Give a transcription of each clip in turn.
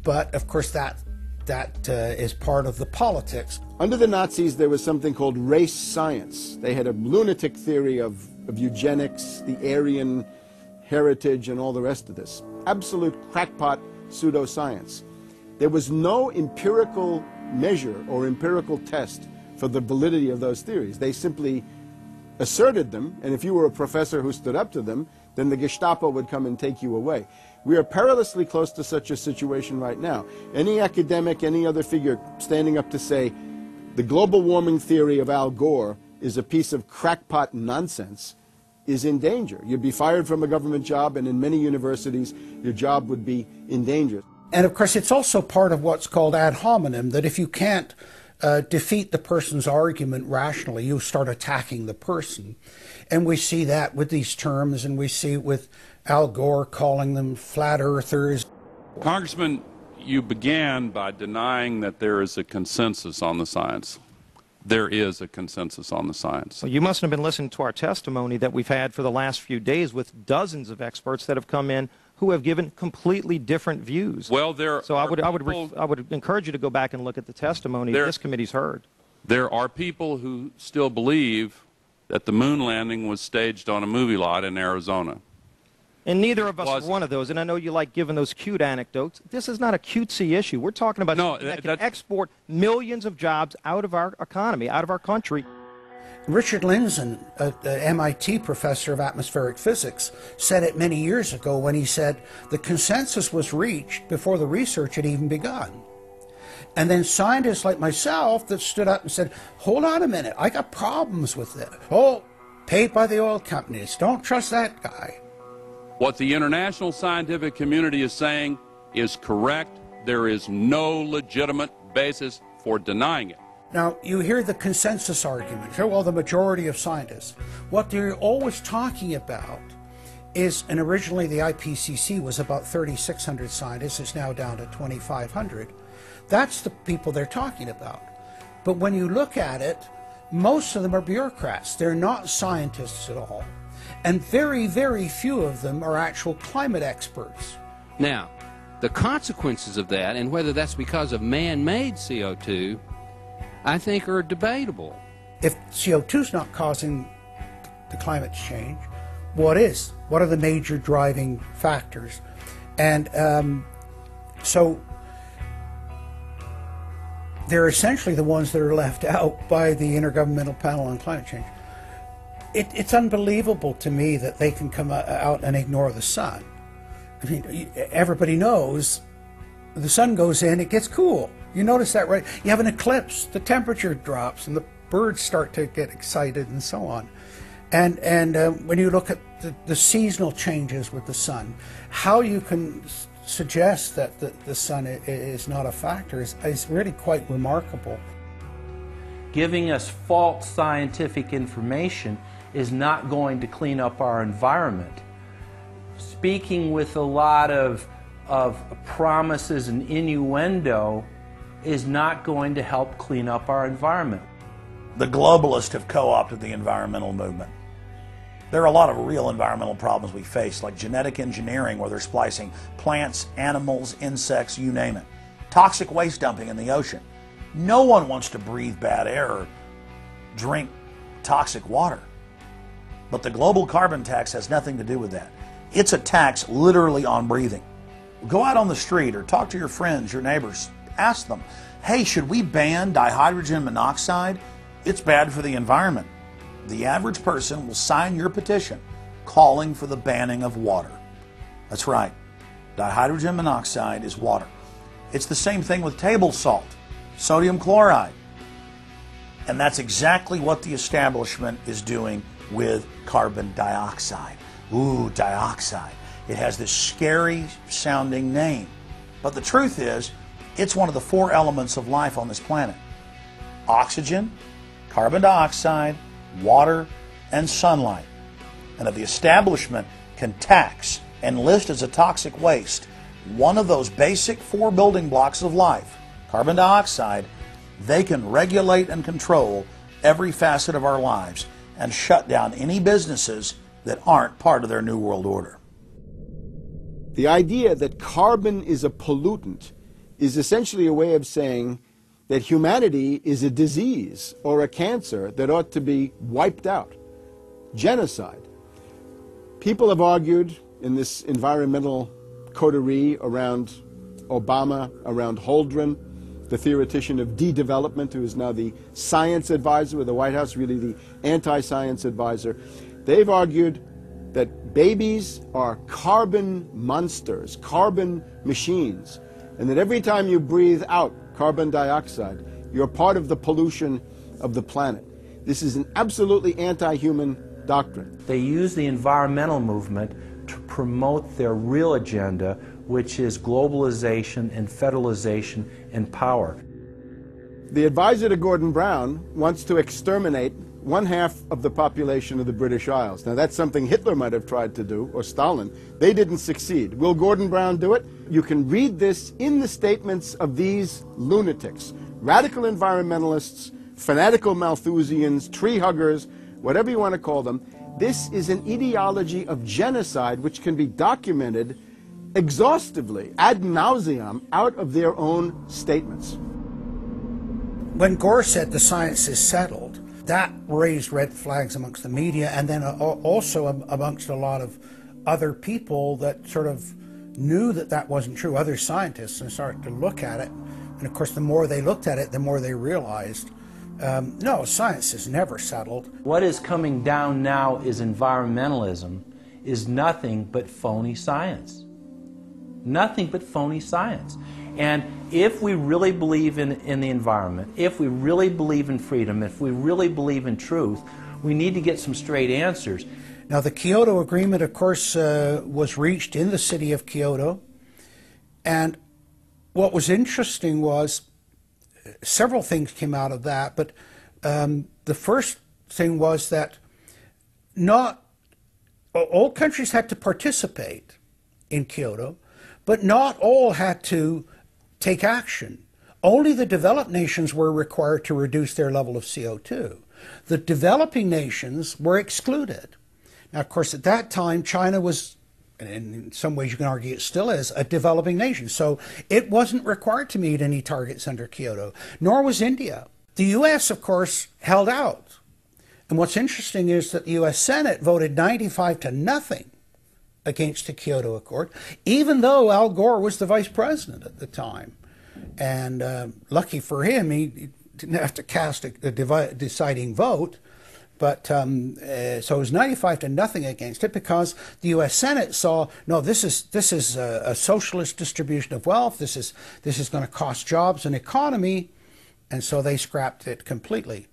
But of course that is part of the politics. Under the Nazis, there was something called race science. They had a lunatic theory of eugenics, the Aryan heritage, and all the rest of this. Absolute crackpot pseudoscience. There was no empirical measure or empirical test for the validity of those theories. They simply asserted them, and if you were a professor who stood up to them, then the Gestapo would come and take you away. We are perilously close to such a situation right now. Any academic, any other figure standing up to say the global warming theory of Al Gore is a piece of crackpot nonsense is in danger. You'd be fired from a government job, and in many universities, your job would be in danger. And of course, it's also part of what's called ad hominem, that if you can't defeat the person's argument rationally, you start attacking the person. And we see that with these terms, and we see it with Al Gore calling them flat earthers. Congressman, you began by denying that there is a consensus on the science. There is a consensus on the science. Well, you mustn't have been listening to our testimony that we've had for the last few days with dozens of experts that have come in who have given completely different views. Well, I would encourage you to go back and look at the testimony this committee's heard. There are people who still believe that the moon landing was staged on a movie lot in Arizona. And neither of us are one of those, and I know you like giving those cute anecdotes. This is not a cutesy issue. We're talking about something that can export millions of jobs out of our economy, out of our country. Richard Lindzen, the MIT professor of atmospheric physics, said it many years ago when he said the consensus was reached before the research had even begun. And then scientists like myself that stood up and said, hold on a minute, I got problems with it. Oh, paid by the oil companies, don't trust that guy. What the international scientific community is saying is correct. There is no legitimate basis for denying it. Now, you hear the consensus argument. Well, the majority of scientists. What they're always talking about is, and originally the IPCC was about 3,600 scientists, it's now down to 2,500. That's the people they're talking about. But when you look at it, most of them are bureaucrats. They're not scientists at all. And very, very few of them are actual climate experts. Now, the consequences of that, and whether that's because of man-made CO2, I think are debatable. If CO2 is not causing the climate change, what is? What are the major driving factors? And so they're essentially the ones that are left out by the Intergovernmental Panel on Climate Change. It's unbelievable to me that they can come out and ignore the sun. I mean, everybody knows the sun goes in, it gets cool. You notice that, right? You have an eclipse, the temperature drops, and the birds start to get excited and so on. And when you look at the seasonal changes with the sun, how you can suggest that the sun is not a factor is really quite remarkable. Giving us false scientific information is not going to clean up our environment. Speaking with a lot of promises and innuendo is not going to help clean up our environment. The globalists have co-opted the environmental movement. There are a lot of real environmental problems we face, like genetic engineering, where they're splicing plants, animals, insects, you name it. Toxic waste dumping in the ocean. No one wants to breathe bad air or drink toxic water. But the global carbon tax has nothing to do with that. It's a tax literally on breathing. Go out on the street or talk to your friends, your neighbors. Ask them, hey, should we ban dihydrogen monoxide? It's bad for the environment. The average person will sign your petition calling for the banning of water. That's right. Dihydrogen monoxide is water. It's the same thing with table salt, sodium chloride. And that's exactly what the establishment is doing with carbon dioxide. Ooh, dioxide. It has this scary sounding name. But the truth is, it's one of the 4 elements of life on this planet. Oxygen, carbon dioxide, water, and sunlight. And if the establishment can tax and list as a toxic waste one of those basic 4 building blocks of life, carbon dioxide, they can regulate and control every facet of our lives and shut down any businesses that aren't part of their New World Order. The idea that carbon is a pollutant is essentially a way of saying that humanity is a disease or a cancer that ought to be wiped out. Genocide. People have argued in this environmental coterie around Obama, around Holdren, the theoretician of de-development, who is now the science advisor of the White House, really the anti-science advisor. They've argued that babies are carbon monsters, carbon machines, and that every time you breathe out carbon dioxide, you're part of the pollution of the planet. This is an absolutely anti-human doctrine. They use the environmental movement to promote their real agenda, which is globalization and federalization and power. The advisor to Gordon Brown wants to exterminate 1/2 of the population of the British Isles. Now that's something Hitler might have tried to do, or Stalin. They didn't succeed. Will Gordon Brown do it? You can read this in the statements of these lunatics, radical environmentalists, fanatical Malthusians, tree huggers, whatever you want to call them. This is an ideology of genocide which can be documented exhaustively, ad nauseum, out of their own statements. When Gore said the science is settled, that raised red flags amongst the media, and then also amongst a lot of other people that sort of knew that that wasn't true, other scientists, and started to look at it. And of course, the more they looked at it, the more they realized, no, science is never settled. What is coming down now is environmentalism, is nothing but phony science. Nothing but phony science. And if we really believe in the environment, if we really believe in freedom, if we really believe in truth, we need to get some straight answers. Now, the Kyoto Agreement, of course, was reached in the city of Kyoto. And what was interesting was several things came out of that. But the first thing was that not all countries had to participate in Kyoto, but not all had to take action. Only the developed nations were required to reduce their level of CO2. The developing nations were excluded. Now, of course, at that time, China was, and in some ways you can argue it still is, a developing nation. So it wasn't required to meet any targets under Kyoto, nor was India. The U.S., of course, held out. And what's interesting is that the U.S. Senate voted 95-0 against the Kyoto Accord, even though Al Gore was the vice president at the time. And lucky for him, he didn't have to cast a deciding vote. But so it was 95-0 against it, because the U.S. Senate saw, no, this is a socialist distribution of wealth. This is going to cost jobs and economy, and so they scrapped it completely.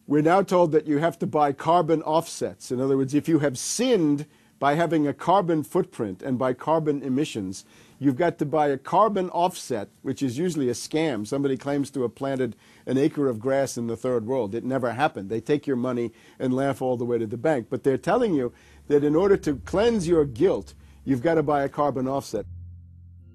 We're now told that you have to buy carbon offsets. In other words, if you have sinned by having a carbon footprint and by carbon emissions, you've got to buy a carbon offset, which is usually a scam. Somebody claims to have planted an acre of grass in the third world. It never happened. They take your money and laugh all the way to the bank. But they're telling you that in order to cleanse your guilt, you've got to buy a carbon offset.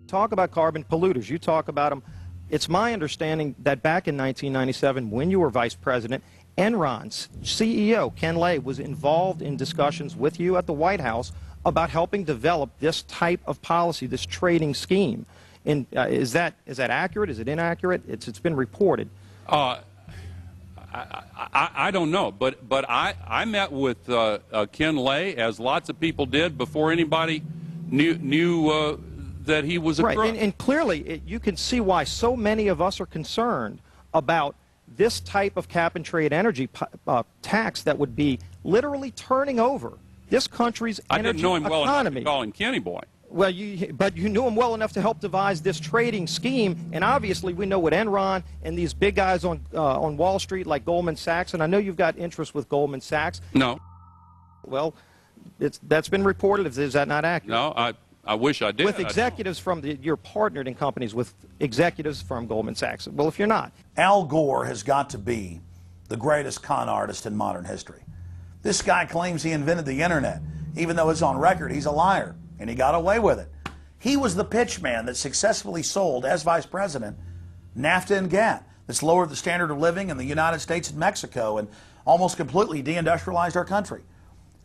Talk about carbon polluters. You talk about them. It's my understanding that back in 1997, when you were vice president, Enron's CEO, Ken Lay, was involved in discussions with you at the White House about helping develop this type of policy, this trading scheme. And is that accurate? Is it inaccurate? It's been reported. I don't know, but I met with Ken Lay, as lots of people did, before anybody knew that he was a crook. Right, and clearly you can see why so many of us are concerned about this type of cap-and-trade energy tax that would be literally turning over this country's energy economy. I didn't know him well enough to call him Kenny Boy. Well, but you knew him well enough to help devise this trading scheme, and obviously we know what Enron and these big guys on Wall Street like Goldman Sachs, and I know you've got interest with Goldman Sachs. No. Well, that's been reported. Is that not accurate? No, I wish I did. With executives from you're partnered in companies with executives from Goldman Sachs. Well, if you're not. Al Gore has got to be the greatest con artist in modern history. This guy claims he invented the internet, even though it's on record he's a liar, and he got away with it. He was the pitch man that successfully sold, as vice president, NAFTA and GATT, that's lowered the standard of living in the United States and Mexico and almost completely deindustrialized our country.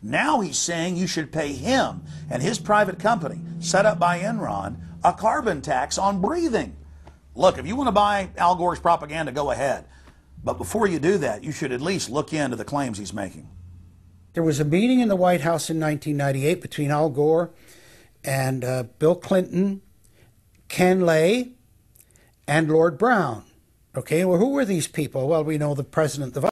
Now he's saying you should pay him and his private company, set up by Enron, a carbon tax on breathing. Look, if you want to buy Al Gore's propaganda, go ahead. But before you do that, you should at least look into the claims he's making. There was a meeting in the White House in 1998 between Al Gore and Bill Clinton, Ken Lay, and Lord Brown. Okay, well, who were these people? Well, we know the president, the